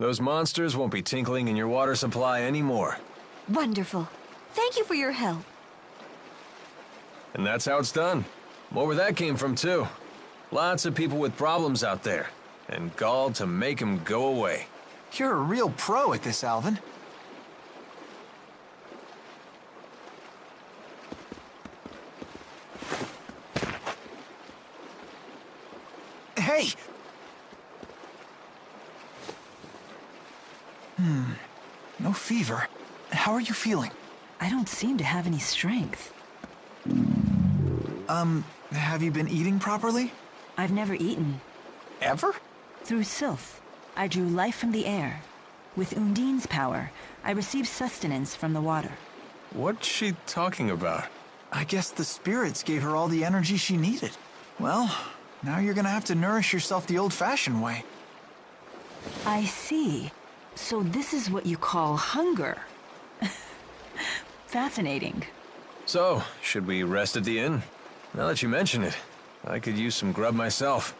Those monsters won't be tinkling in your water supply anymore. Wonderful. Thank you for your help. And that's how it's done. More where that came from, too. Lots of people with problems out there, and gall to make them go away. You're a real pro at this, Alvin. Hey! No fever. How are you feeling? I don't seem to have any strength. Have you been eating properly? I've never eaten. Ever? Through Sylph, I drew life from the air. With Undine's power, I received sustenance from the water. What's she talking about? I guess the spirits gave her all the energy she needed. Well, now you're gonna have to nourish yourself the old-fashioned way. I see. So this is what you call hunger. Fascinating. So, should we rest at the inn? Now that you mention it, I could use some grub myself.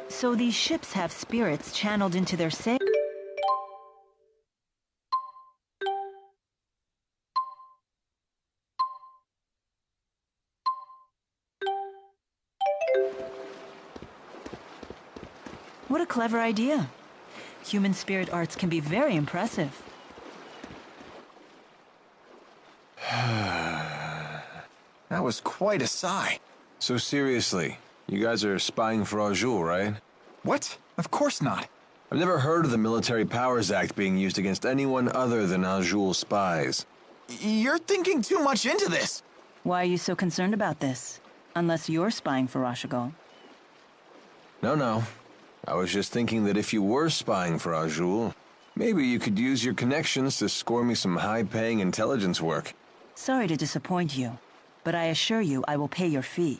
So these ships have spirits channeled into their sails? What a clever idea. Human spirit arts can be very impressive. That was quite a sigh. So seriously, you guys are spying for Azul, right? What? Of course not. I've never heard of the Military Powers Act being used against anyone other than Azul spies. You're thinking too much into this. Why are you so concerned about this? Unless you're spying for Rashagal. No. I was just thinking that if you were spying for Azul, maybe you could use your connections to score me some high-paying intelligence work. Sorry to disappoint you, but I assure you I will pay your fee.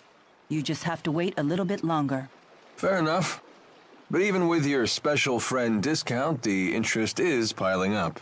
You just have to wait a little bit longer. Fair enough. But even with your special friend discount, the interest is piling up.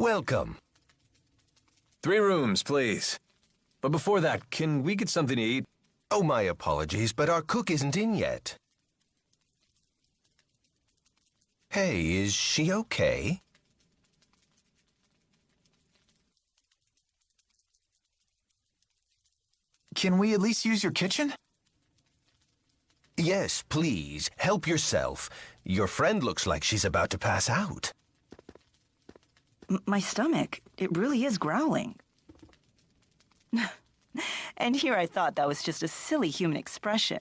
Welcome. 3 rooms, please. But before that, can we get something to eat? Oh, my apologies, but our cook isn't in yet. Hey, is she okay? Can we at least use your kitchen? Yes, please. Help yourself. Your friend looks like she's about to pass out. My stomach, it really is growling. And here I thought that was just a silly human expression.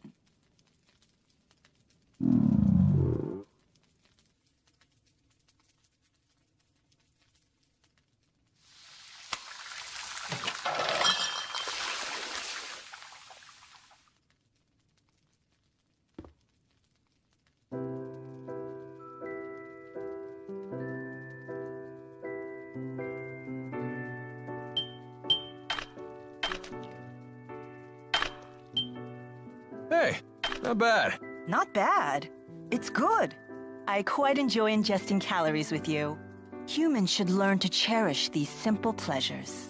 Hey, not bad. Not bad. It's good. I quite enjoy ingesting calories with you. Humans should learn to cherish these simple pleasures.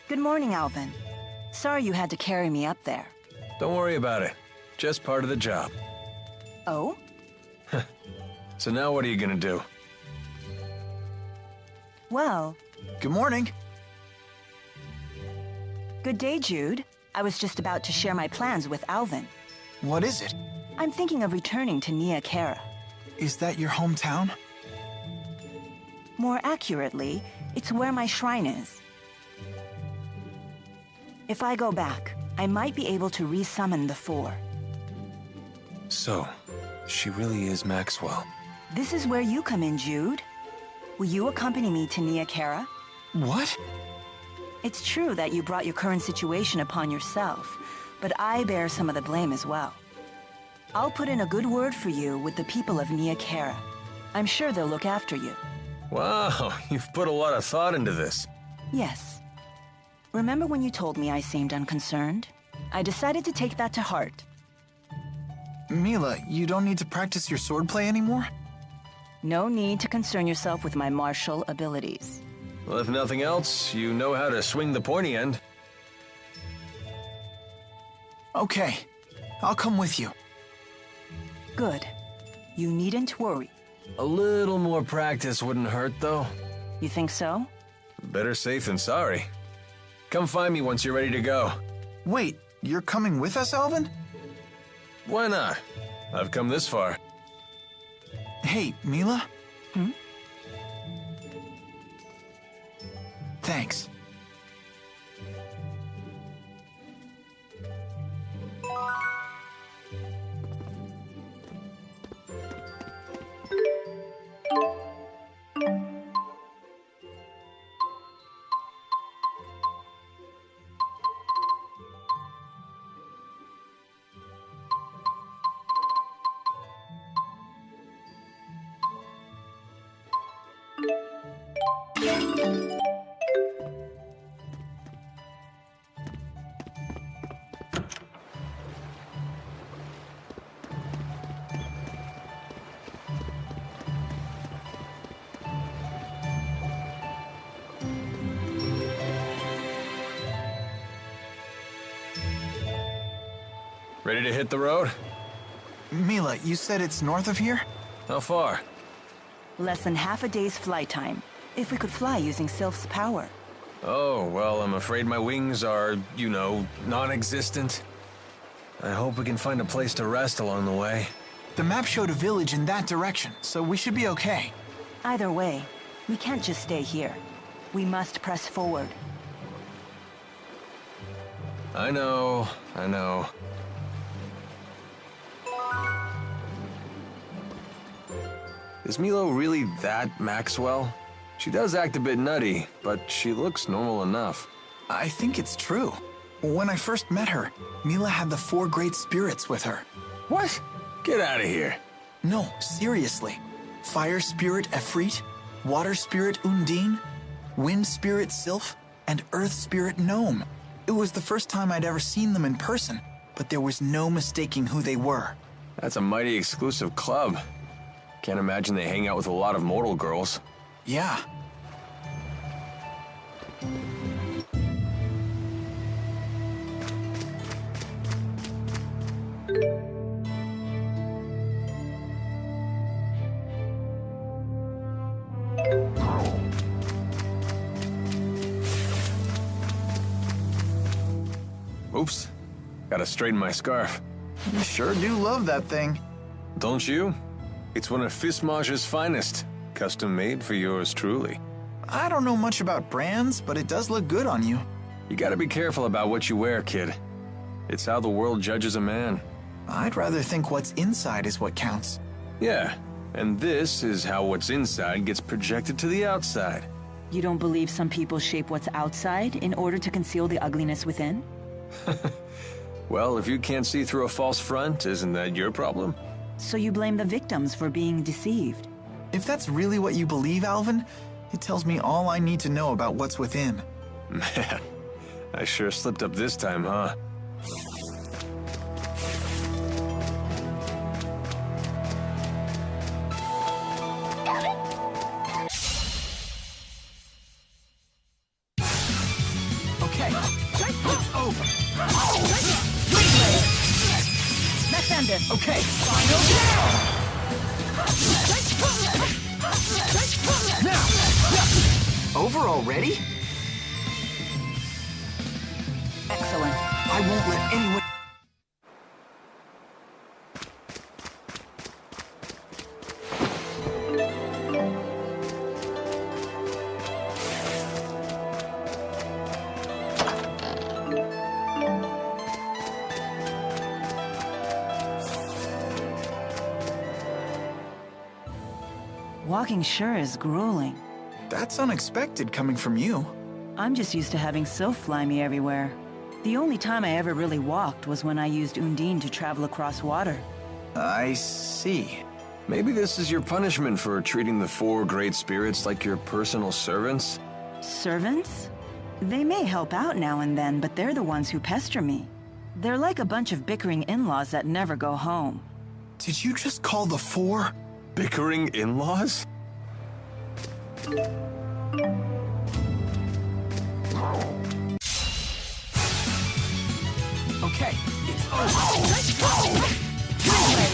Good morning, Alvin. Sorry you had to carry me up there. Don't worry about it. Just part of the job. Oh? So now what are you gonna do? Well, Good morning. good day, Jude. I was just about to share my plans with Alvin. What is it? I'm thinking of returning to Nia Kara. Is that your hometown? More accurately, it's where my shrine is. If I go back, I might be able to resummon the Four. So, she really is Maxwell. This is where you come in, Jude. Will you accompany me to Nia Kara? What? It's true that you brought your current situation upon yourself, but I bear some of the blame as well. I'll put in a good word for you with the people of Nia Kara. I'm sure they'll look after you. Wow, you've put a lot of thought into this. Yes. Remember when you told me I seemed unconcerned? I decided to take that to heart. Mila, you don't need to practice your swordplay anymore? No need to concern yourself with my martial abilities. Well, if nothing else, you know how to swing the pointy end. Okay, I'll come with you. Good. You needn't worry. A little more practice wouldn't hurt, though. You think so? Better safe than sorry. Come find me once you're ready to go. Wait, you're coming with us, Alvin? Why not? I've come this far. Hey, Mila? Hmm? Thanks. Ready to hit the road? Mila, you said it's north of here? How far? Less than half a day's flight time, if we could fly using Sylph's power. Oh, well, I'm afraid my wings are, non-existent. I hope we can find a place to rest along the way. The map showed a village in that direction, so we should be okay. Either way, we can't just stay here. We must press forward. I know. Is Milo really that Maxwell? She does act a bit nutty, but she looks normal enough. I think it's true. When I first met her, Mila had the 4 great spirits with her. What? Get out of here. No, seriously. fire spirit Efreet, water spirit Undine, wind spirit Sylph, and earth spirit Gnome. It was the first time I'd ever seen them in person, but there was no mistaking who they were. That's a mighty exclusive club. Can't imagine they hang out with a lot of mortal girls. Yeah. Oops. Gotta straighten my scarf. You sure do love that thing. Don't you? It's one of Fismage's finest. Custom made for yours truly. I don't know much about brands, but it does look good on you. You gotta be careful about what you wear, kid. It's how the world judges a man. I'd rather think what's inside is what counts. Yeah, and this is how what's inside gets projected to the outside. You don't believe some people shape what's outside in order to conceal the ugliness within? Well, if you can't see through a false front, isn't that your problem? So you blame the victims for being deceived? If that's really what you believe, Alvin, it tells me all I need to know about what's within. Man, I sure slipped up this time, huh? Okay, it's over. Let's end this. Okay, now! Over already? Excellent. I won't let anyone... Walking sure is grueling. That's unexpected coming from you. I'm just used to having Sylph fly me everywhere. The only time I ever really walked was when I used Undine to travel across water. I see. Maybe this is your punishment for treating the 4 great spirits like your personal servants? Servants? They may help out now and then, but they're the ones who pester me. They're like a bunch of bickering in-laws that never go home. Did you just call the 4? Bickering in-laws? Okay, it's over. You did it.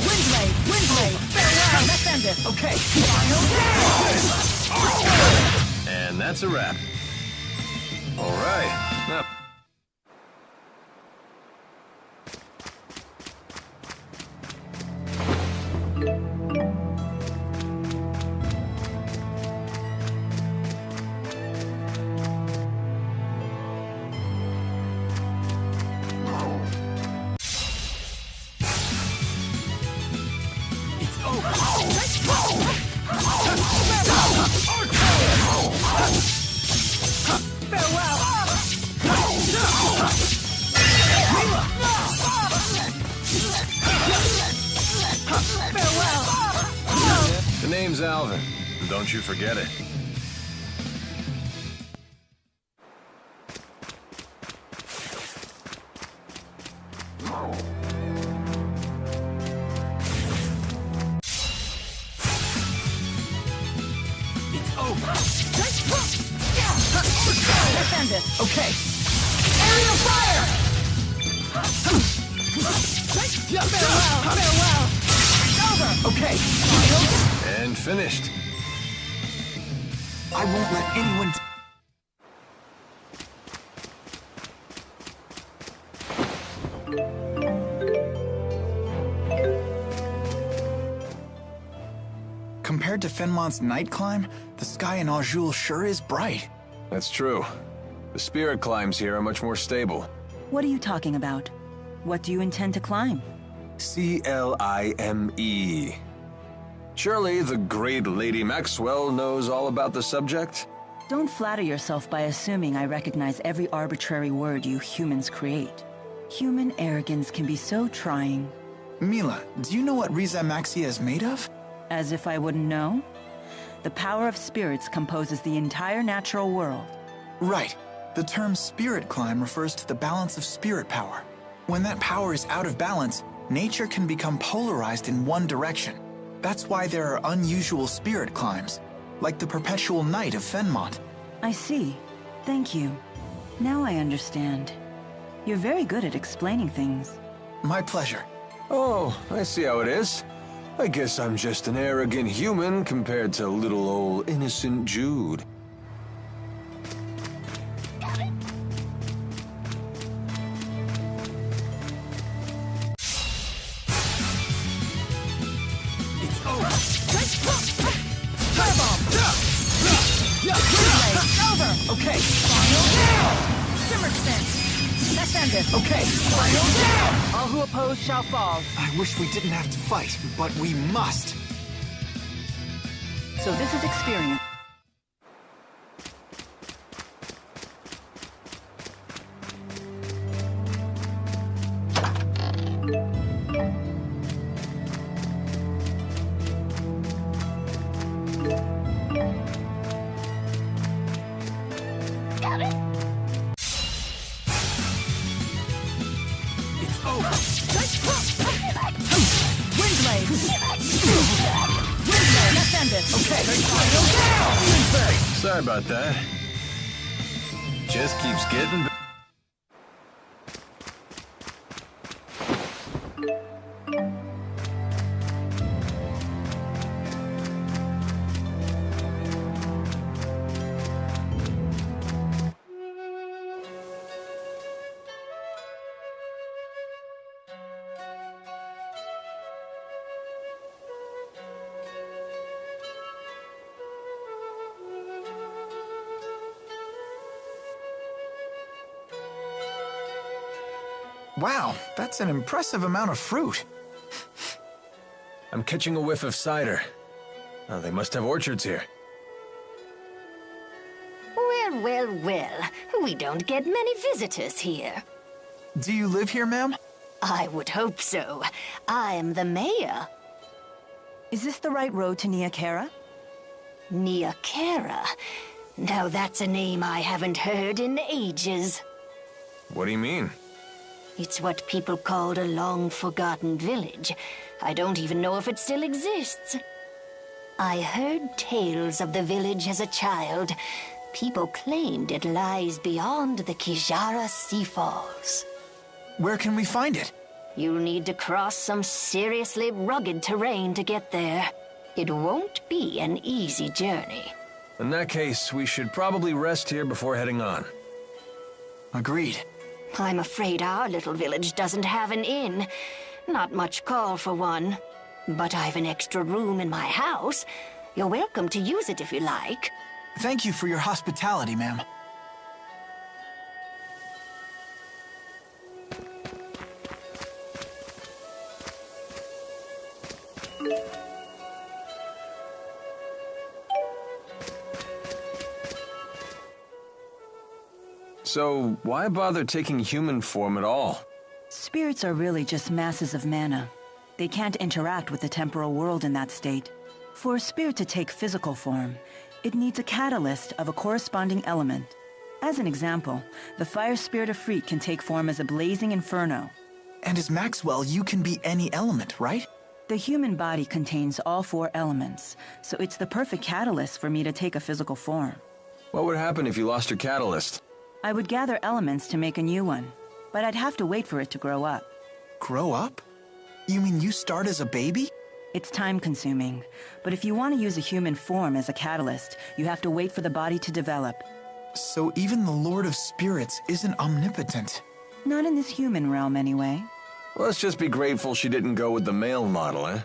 Windblade! Farewell! Let's end this. Okay, And that's a wrap. All right. Now, the name's Alvin. Don't you forget it. it's over. Let's end this. Okay. Aerial fire! Farewell! Over. Okay. And finished. I won't let anyone... Compared to Fenmont's night climb, the sky in Azul sure is bright. That's true. The spirit climbs here are much more stable. What are you talking about? What do you intend to climb? C-L-I-M-E. Surely the great Lady Maxwell knows all about the subject? Don't flatter yourself by assuming I recognize every arbitrary word you humans create. Human arrogance can be so trying. Mila, do you know what Riza Maxia is made of? As if I wouldn't know? The power of spirits composes the entire natural world. Right. The term spirit climb refers to the balance of spirit power. When that power is out of balance, nature can become polarized in one direction. That's why there are unusual spirit climbs, like the perpetual night of Fenmont. I see. Thank you. Now I understand. You're very good at explaining things. My pleasure. Oh, I see how it is. I guess I'm just an arrogant human compared to little old innocent Jude. Okay. Let's end it. Okay. All who oppose shall fall. I wish we didn't have to fight, but we must. So this is experience. Sorry about that. Just keeps getting... Wow, that's an impressive amount of fruit. I'm catching a whiff of cider. Oh, they must have orchards here. Well, well, well. We don't get many visitors here. Do you live here, ma'am? I would hope so. I am the mayor. Is this the right road to Niakara? Niakara. Now that's a name I haven't heard in ages. What do you mean? It's what people called a long-forgotten village. I don't even know if it still exists. I heard tales of the village as a child. People claimed it lies beyond the Kijara Sea Falls. Where can we find it? You'll need to cross some seriously rugged terrain to get there. It won't be an easy journey. In that case, we should probably rest here before heading on. Agreed. I'm afraid our little village doesn't have an inn. Not much call for one. But I've an extra room in my house. You're welcome to use it if you like. Thank you for your hospitality, ma'am. So, why bother taking human form at all? Spirits are really just masses of mana. They can't interact with the temporal world in that state. For a spirit to take physical form, it needs a catalyst of a corresponding element. As an example, the fire spirit of Freet can take form as a blazing inferno. And as Maxwell, you can be any element, right? The human body contains all 4 elements, so it's the perfect catalyst for me to take a physical form. What would happen if you lost your catalyst? I would gather elements to make a new one, but I'd have to wait for it to grow up. Grow up? You mean you start as a baby? It's time-consuming, but if you want to use a human form as a catalyst, you have to wait for the body to develop. So even the Lord of Spirits isn't omnipotent. Not in this human realm, anyway. Let's just be grateful she didn't go with the male model, eh?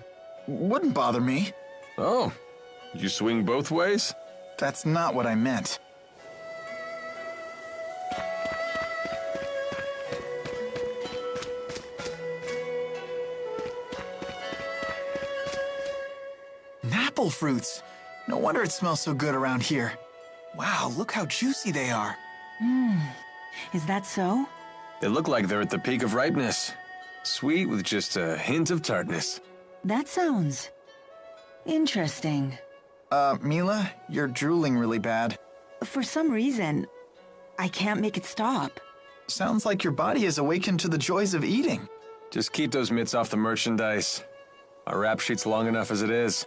Wouldn't bother me. Oh, you swing both ways? That's not what I meant. Apple fruits. No wonder it smells so good around here. Wow, look how juicy they are. Is that so? They look like they're at the peak of ripeness. Sweet with just a hint of tartness. That sounds interesting. Mila, you're drooling really bad. For some reason, I can't make it stop. Sounds like your body has awakened to the joys of eating. Just keep those mitts off the merchandise. Our rap sheet's long enough as it is.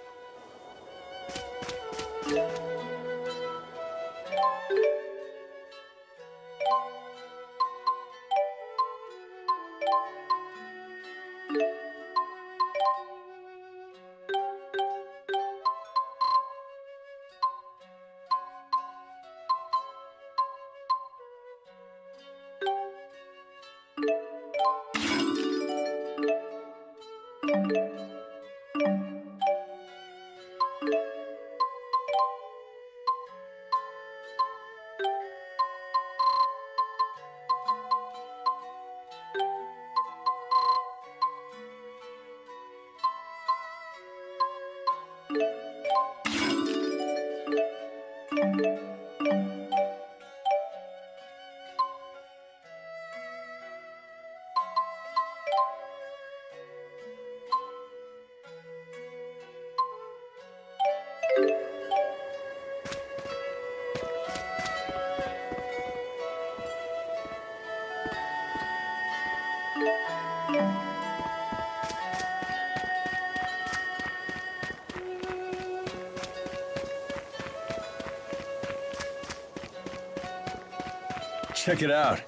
Check it out.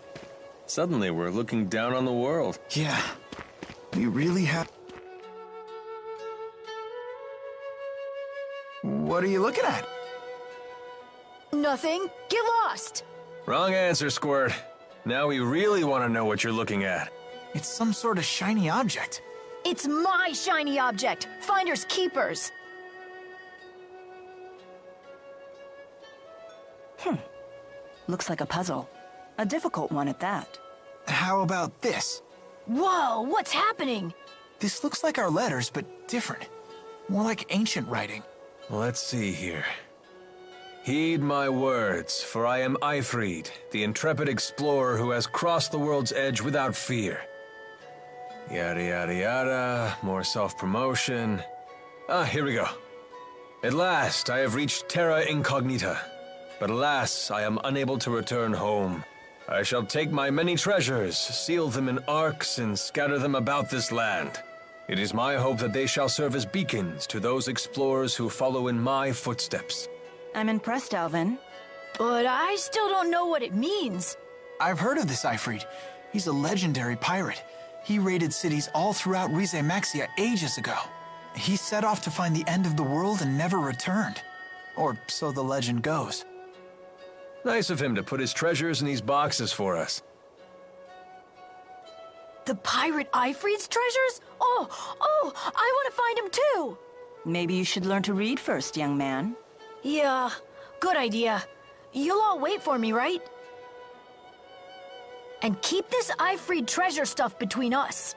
Suddenly we're looking down on the world. Yeah, we really have... What are you looking at? Nothing. Get lost. Wrong answer, Squirt. Now we really want to know what you're looking at. It's some sort of shiny object. It's my shiny object. Finders keepers. Looks like a puzzle. A difficult one at that. How about this? Whoa, what's happening? This looks like our letters, but different. More like ancient writing. Let's see here. Heed my words, for I am Ifrid, the intrepid explorer who has crossed the world's edge without fear. Yada yada yada, more self-promotion. Here we go. At last, I have reached Terra Incognita. But alas, I am unable to return home. I shall take my many treasures, seal them in arks, and scatter them about this land. It is my hope that they shall serve as beacons to those explorers who follow in my footsteps. I'm impressed, Alvin. But I still don't know what it means. I've heard of this Ifrit. He's a legendary pirate. He raided cities all throughout Rize Maxia ages ago. He set off to find the end of the world and never returned. Or so the legend goes. Nice of him to put his treasures in these boxes for us. The pirate Ifrit's treasures? Oh, I want to find him too. Maybe you should learn to read first, young man. Yeah, good idea. You'll all wait for me, right? And keep this Ifrit treasure stuff between us.